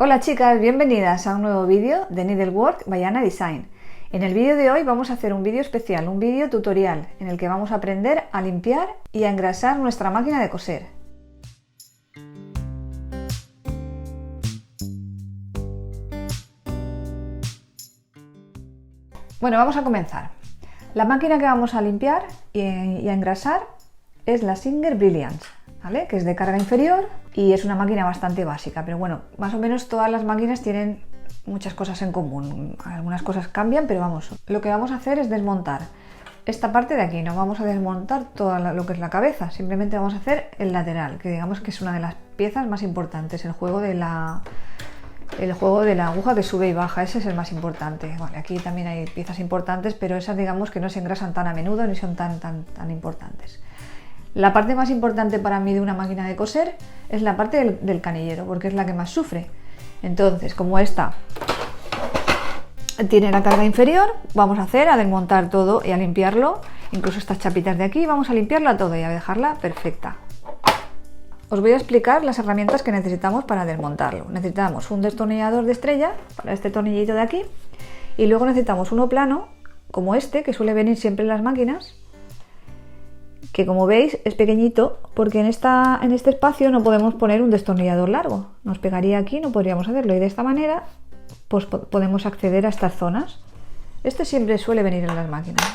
Hola chicas, bienvenidas a un nuevo vídeo de Needlework by Anna Design. En el vídeo de hoy vamos a hacer un vídeo especial, un vídeo tutorial, en el que vamos a aprender a limpiar y a engrasar nuestra máquina de coser. Bueno, vamos a comenzar. La máquina que vamos a limpiar y a engrasar es la Singer Brilliance, ¿vale? Que es de carga inferior y es una máquina bastante básica, pero bueno, más o menos todas las máquinas tienen muchas cosas en común. Algunas cosas cambian, pero vamos, lo que vamos a hacer es desmontar esta parte de aquí. No vamos a desmontar todo lo que es la cabeza, simplemente vamos a hacer el lateral, que digamos que es una de las piezas más importantes, el juego de la aguja que sube y baja. Ese es el más importante. Vale, aquí también hay piezas importantes, pero esas digamos que no se engrasan tan a menudo ni son tan importantes. La parte más importante para mí de una máquina de coser es la parte del canillero, porque es la que más sufre. Entonces, como esta tiene la carga inferior, vamos a desmontar todo y a limpiarlo. Incluso estas chapitas de aquí, vamos a limpiarla todo y a dejarla perfecta. Os voy a explicar las herramientas que necesitamos para desmontarlo. Necesitamos un destornillador de estrella para este tornillito de aquí, y luego necesitamos uno plano como este, que suele venir siempre en las máquinas, que como veis es pequeñito, porque en este espacio no podemos poner un destornillador largo, nos pegaría aquí, no podríamos hacerlo, y de esta manera pues podemos acceder a estas zonas. Este siempre suele venir en las máquinas.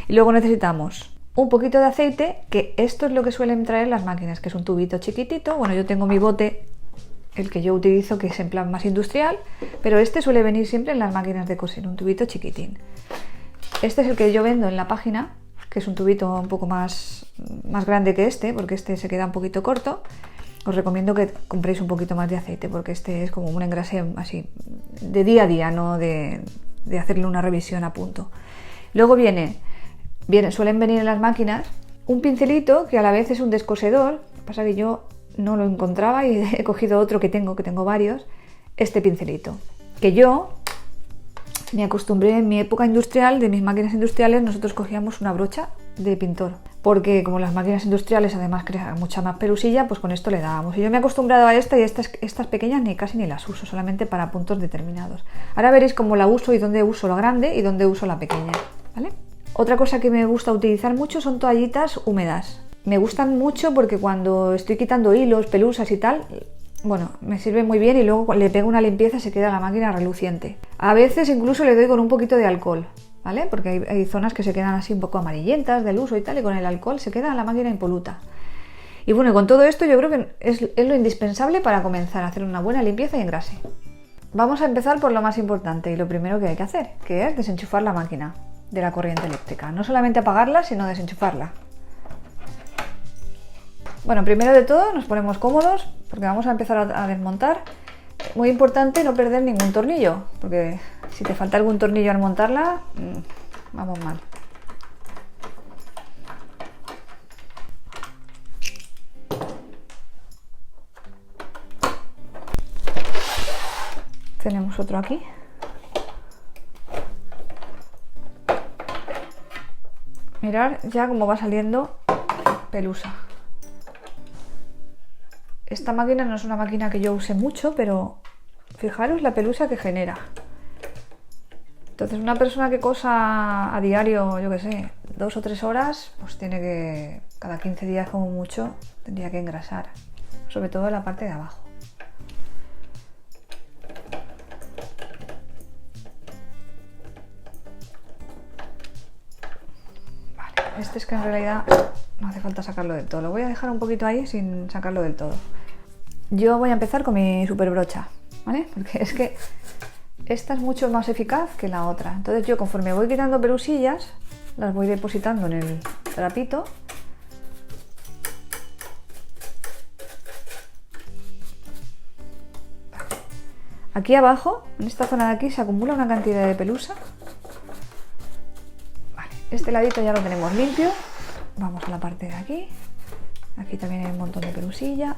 Y luego necesitamos un poquito de aceite, que esto es lo que suelen traer las máquinas, que es un tubito chiquitito. Bueno, yo tengo mi bote, el que yo utilizo, que es en plan más industrial, pero este suele venir siempre en las máquinas de coser, un tubito chiquitín. Este es el que yo vendo en la página, que es un tubito un poco más grande que este, porque este se queda un poquito corto. Os recomiendo que compréis un poquito más de aceite, porque este es como un engrase así de día a día, no de hacerle una revisión a punto. Luego suelen venir en las máquinas un pincelito que a la vez es un descosedor. Lo que pasa es que yo no lo encontraba y he cogido otro que tengo varios, este pincelito, que yo me acostumbré en mi época industrial, de mis máquinas industriales. Nosotros cogíamos una brocha de pintor, porque como las máquinas industriales además crean mucha más pelusilla, pues con esto le dábamos. Y yo me he acostumbrado a esta, y estas pequeñas casi ni las uso, solamente para puntos determinados. Ahora veréis cómo la uso y dónde uso la grande y dónde uso la pequeña, ¿vale? Otra cosa que me gusta utilizar mucho son toallitas húmedas. Me gustan mucho porque cuando estoy quitando hilos, pelusas y tal, bueno, me sirve muy bien, y luego le pego una limpieza y se queda la máquina reluciente. A veces incluso le doy con un poquito de alcohol, ¿vale? Porque hay zonas que se quedan así un poco amarillentas del uso y tal, y con el alcohol se queda la máquina impoluta. Y bueno, con todo esto yo creo que es lo indispensable para comenzar a hacer una buena limpieza y engrase. Vamos a empezar por lo más importante y lo primero que hay que hacer, que es desenchufar la máquina de la corriente eléctrica. No solamente apagarla, sino desenchufarla. Bueno, primero de todo nos ponemos cómodos, porque vamos a empezar a desmontar. Muy importante no perder ningún tornillo, porque si te falta algún tornillo al montarla, vamos mal. Tenemos otro aquí. Mirad ya cómo va saliendo pelusa. Esta máquina no es una máquina que yo use mucho, pero fijaros la pelusa que genera. Entonces una persona que cosa a diario, yo que sé, 2 o 3 horas, pues tiene que, cada 15 días como mucho, tendría que engrasar, sobre todo en la parte de abajo. Este es que en realidad no hace falta sacarlo del todo. Lo voy a dejar un poquito ahí sin sacarlo del todo. Yo voy a empezar con mi super brocha, ¿vale? Porque es que esta es mucho más eficaz que la otra. Entonces yo, conforme voy quitando pelusillas, las voy depositando en el trapito. Aquí abajo, en esta zona de aquí, se acumula una cantidad de pelusa. Este ladito ya lo tenemos limpio. Vamos a la parte de aquí. Aquí también hay un montón de pelusilla.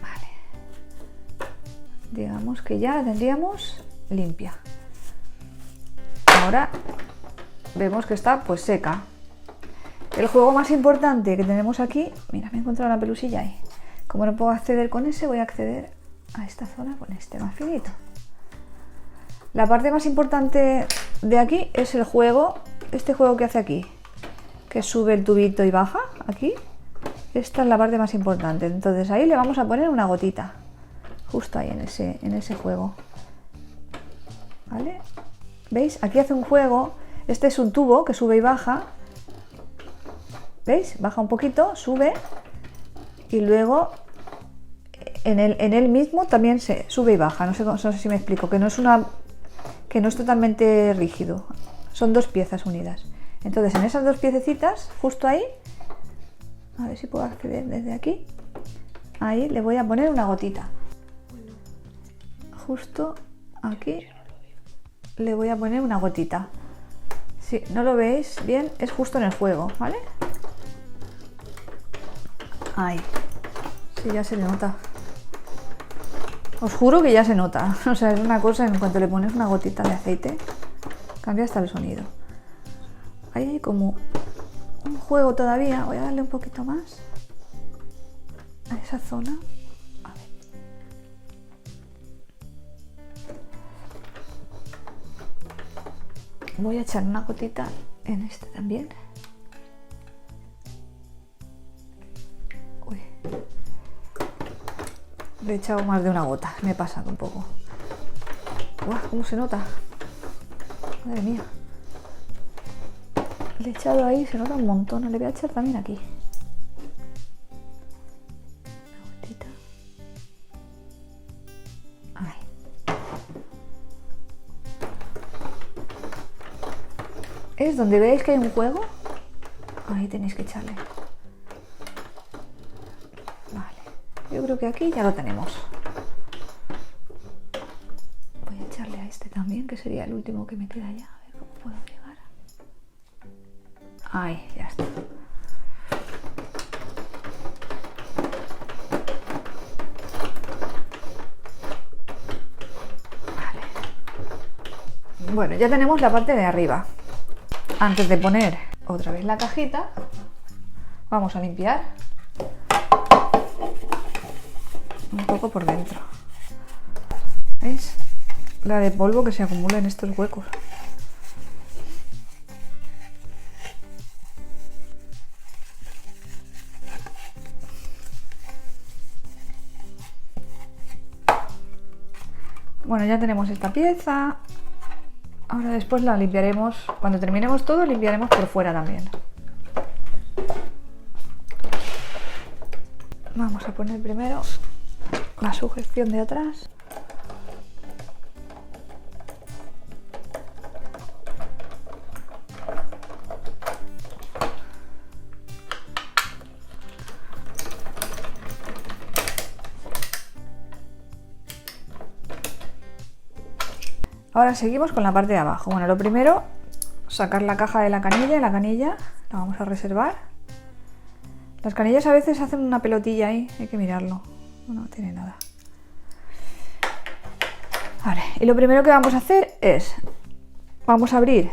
Vale. Digamos que ya la tendríamos limpia. Ahora vemos que está pues seca. El juego más importante que tenemos aquí, mira, me he encontrado una pelusilla ahí. Como no puedo acceder con ese, voy a acceder a esta zona con este más finito. La parte más importante de aquí es el juego, este juego que hace aquí, que sube el tubito y baja aquí. Esta es la parte más importante. Entonces ahí le vamos a poner una gotita, justo ahí en ese juego. ¿Vale? ¿Veis? Aquí hace un juego. Este es un tubo que sube y baja. ¿Veis? Baja un poquito, sube y luego en él mismo también se sube y baja. No sé si me explico, que no es totalmente rígido. Son dos piezas unidas. Entonces en esas dos piececitas, justo ahí, a ver si puedo acceder desde aquí, ahí le voy a poner una gotita. Justo aquí le voy a poner una gotita. Si no lo veis bien, es justo en el juego, ¿vale? Ahí. Sí, ya se le nota. Os juro que ya se nota. O sea, es una cosa, en cuanto le pones una gotita de aceite, cambia hasta el sonido. Ahí hay como un juego todavía. Voy a darle un poquito más a esa zona. A ver. Voy a echar una gotita en este también. Uy. Le he echado más de una gota, me he pasado un poco. ¡Guau! ¿Cómo se nota? Madre mía. Le he echado ahí, se nota un montón. Le voy a echar también aquí. Una gotita. Ahí. Es donde veis que hay un juego. Ahí tenéis que echarle. Yo creo que aquí ya lo tenemos. Voy a echarle a este también, que sería el último que me queda ya. A ver cómo puedo llegar. Ahí, ya está. Vale. Bueno, ya tenemos la parte de arriba. Antes de poner otra vez la cajita, vamos a limpiar un poco por dentro. ¿Veis? La de polvo que se acumula en estos huecos. Bueno, ya tenemos esta pieza. Ahora después la limpiaremos. Cuando terminemos todo, limpiaremos por fuera también. Vamos a poner primero la sujeción de atrás. Ahora seguimos con la parte de abajo. Bueno, lo primero, sacar la caja de la canilla. La canilla la vamos a reservar. Las canillas a veces hacen una pelotilla ahí, hay que mirarlo. No tiene nada. Vale, y lo primero que vamos a hacer es, vamos a abrir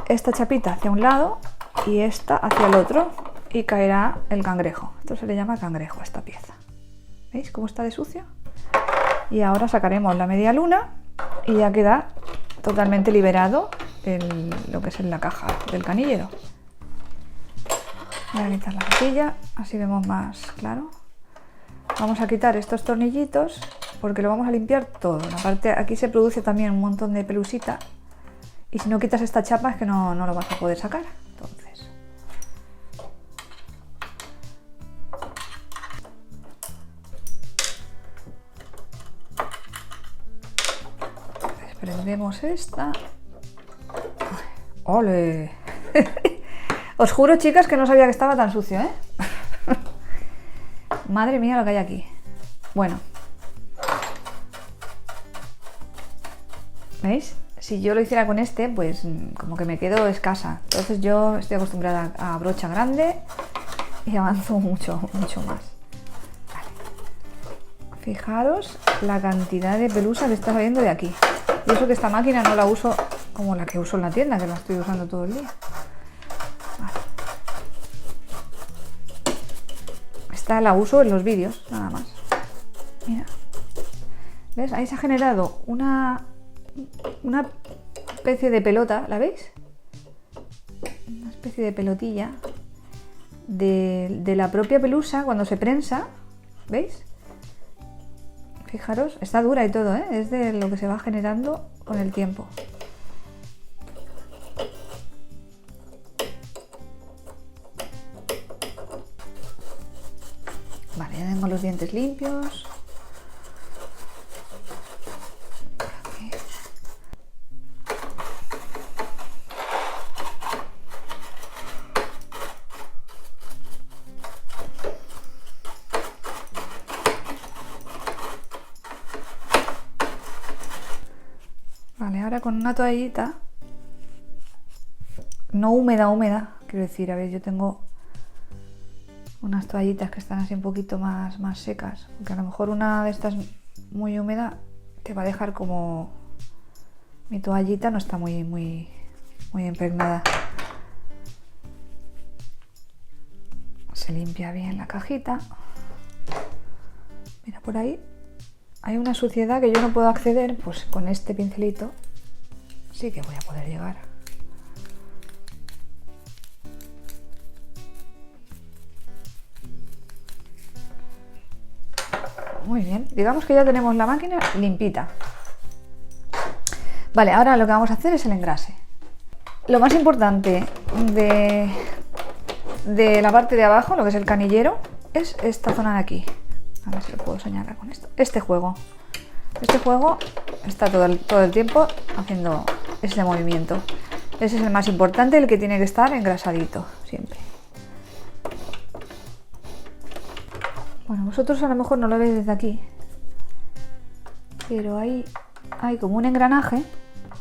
esta chapita hacia un lado y esta hacia el otro y caerá el cangrejo. Esto se le llama cangrejo a esta pieza. ¿Veis cómo está de sucio? Y ahora sacaremos la media luna y ya queda totalmente liberado lo que es en la caja del canillero. Voy a quitar la cajilla, así vemos más claro. Vamos a quitar estos tornillitos porque lo vamos a limpiar todo. Aparte, aquí se produce también un montón de pelusita y si no quitas esta chapa es que no lo vas a poder sacar. Entonces, desprendemos esta. ¡Ole! Os juro, chicas, que no sabía que estaba tan sucio, ¿eh? Madre mía lo que hay aquí. Bueno. ¿Veis? Si yo lo hiciera con este, pues como que me quedo escasa. Entonces yo estoy acostumbrada a brocha grande y avanzo mucho más. Vale. Fijaros la cantidad de pelusa que está saliendo de aquí. Y eso que esta máquina no la uso como la que uso en la tienda, que la estoy usando todo el día. Esta la uso en los vídeos, nada más. Mira. ¿Ves? Ahí se ha generado una especie de pelota, ¿la veis? Una especie de pelotilla de la propia pelusa cuando se prensa, ¿veis? Fijaros, está dura y todo, ¿eh? Es de lo que se va generando con el tiempo. Vale, ya tengo los dientes limpios. Vale, ahora con una toallita, no húmeda, quiero decir, a ver, yo tengo unas toallitas que están así un poquito más secas, porque a lo mejor una de estas muy húmeda te va a dejar como... Mi toallita no está muy impregnada. Se limpia bien la cajita. Mira, por ahí hay una suciedad que yo no puedo acceder, pues con este pincelito sí que voy a poder llegar. Muy bien, digamos que ya tenemos la máquina limpita. Vale, ahora lo que vamos a hacer es el engrase. Lo más importante de la parte de abajo, lo que es el canillero, es esta zona de aquí. A ver si lo puedo señalar con esto. Este juego está todo el tiempo haciendo ese movimiento. Ese es el más importante, el que tiene que estar engrasadito siempre. Bueno, vosotros a lo mejor no lo veis desde aquí, pero ahí hay como un engranaje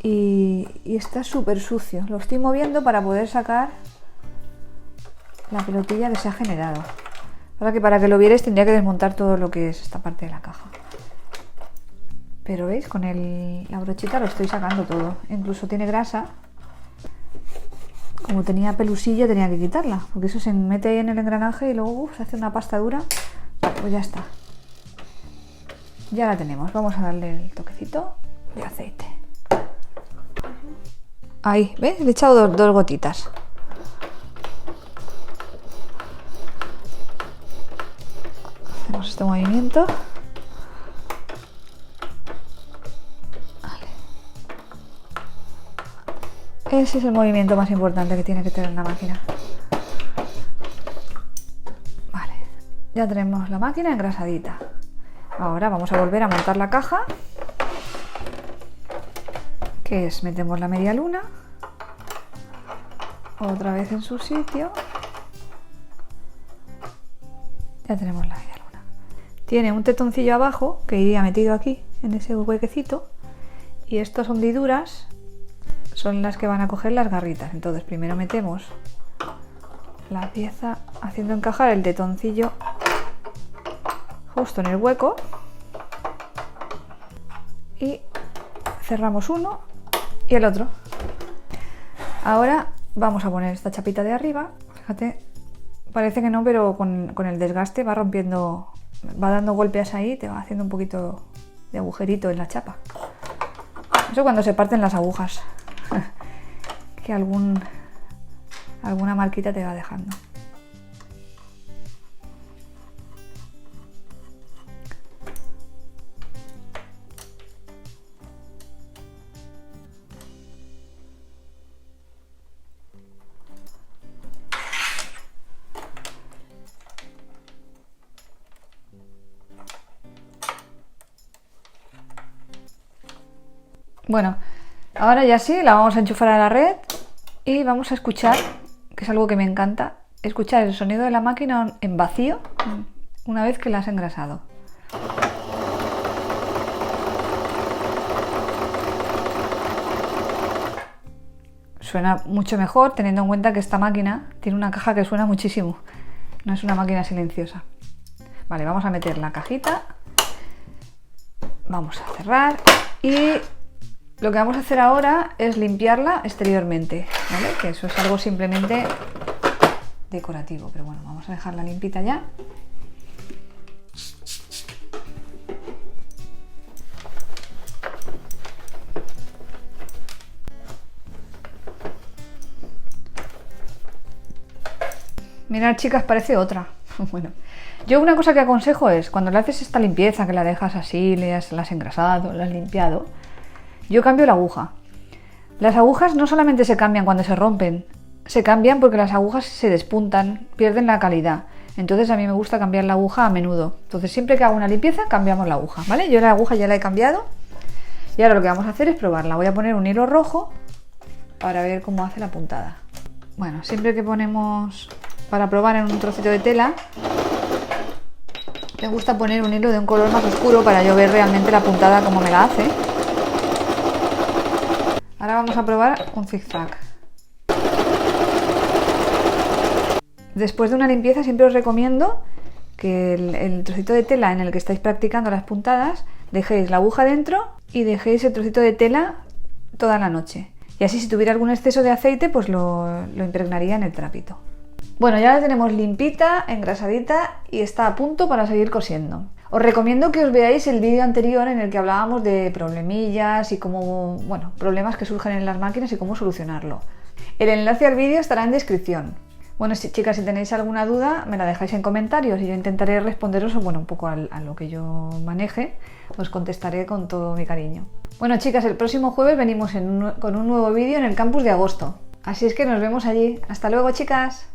y está súper sucio. Lo estoy moviendo para poder sacar la pelotilla que se ha generado. Para que lo vierais tendría que desmontar todo lo que es esta parte de la caja. Pero veis, con la brochita lo estoy sacando todo. Incluso tiene grasa. Como tenía pelusilla tenía que quitarla, porque eso se mete ahí en el engranaje y luego se hace una pasta dura. Vale, pues ya está. Ya la tenemos. Vamos a darle el toquecito de aceite. Ahí, ¿ves? Le he echado dos gotitas. Hacemos este movimiento. Vale. Ese es el movimiento más importante que tiene que tener una máquina. Vale, ya tenemos la máquina engrasadita. Ahora vamos a volver a montar la caja, que es, metemos la media luna otra vez en su sitio. Ya tenemos la media luna. Tiene un tetoncillo abajo que iría metido aquí en ese huequecito, y estas hendiduras son las que van a coger las garritas. Entonces primero metemos la pieza haciendo encajar el tetoncillo justo en el hueco y cerramos uno y el otro. Ahora vamos a poner esta chapita de arriba. Fíjate, parece que no, pero con el desgaste va rompiendo, va dando golpes ahí, te va haciendo un poquito de agujerito en la chapa. Eso cuando se parten las agujas, que alguna marquita te va dejando. Bueno, ahora ya sí, la vamos a enchufar a la red y vamos a escuchar, que es algo que me encanta, escuchar el sonido de la máquina en vacío una vez que la has engrasado. Suena mucho mejor teniendo en cuenta que esta máquina tiene una caja que suena muchísimo, no es una máquina silenciosa. Vale, vamos a meter la cajita, vamos a cerrar y lo que vamos a hacer ahora es limpiarla exteriormente, ¿vale? Que eso es algo simplemente decorativo, pero bueno, vamos a dejarla limpita ya. Mirad, chicas, parece otra. Bueno, yo una cosa que aconsejo es, cuando le haces esta limpieza, que la dejas así, la has engrasado, la has limpiado, yo cambio la aguja. Las agujas no solamente se cambian cuando se rompen, se cambian porque las agujas se despuntan, pierden la calidad. Entonces a mí me gusta cambiar la aguja a menudo. Entonces siempre que hago una limpieza cambiamos la aguja, ¿vale? Yo la aguja ya la he cambiado y ahora lo que vamos a hacer es probarla. Voy a poner un hilo rojo para ver cómo hace la puntada. Bueno, siempre que ponemos para probar en un trocito de tela, me gusta poner un hilo de un color más oscuro para yo ver realmente la puntada como me la hace. Ahora vamos a probar un zigzag. Después de una limpieza siempre os recomiendo que el trocito de tela en el que estáis practicando las puntadas dejéis la aguja dentro y dejéis el trocito de tela toda la noche. Y así si tuviera algún exceso de aceite pues lo impregnaría en el trapito. Bueno, ya la tenemos limpita, engrasadita y está a punto para seguir cosiendo. Os recomiendo que os veáis el vídeo anterior en el que hablábamos de problemillas y cómo, bueno, problemas que surgen en las máquinas y cómo solucionarlo. El enlace al vídeo estará en descripción. Bueno, chicas, si tenéis alguna duda me la dejáis en comentarios y yo intentaré responderos, bueno, un poco a lo que yo maneje, os contestaré con todo mi cariño. Bueno, chicas, el próximo jueves venimos con un nuevo vídeo en el campus de agosto. Así es que nos vemos allí. Hasta luego, chicas.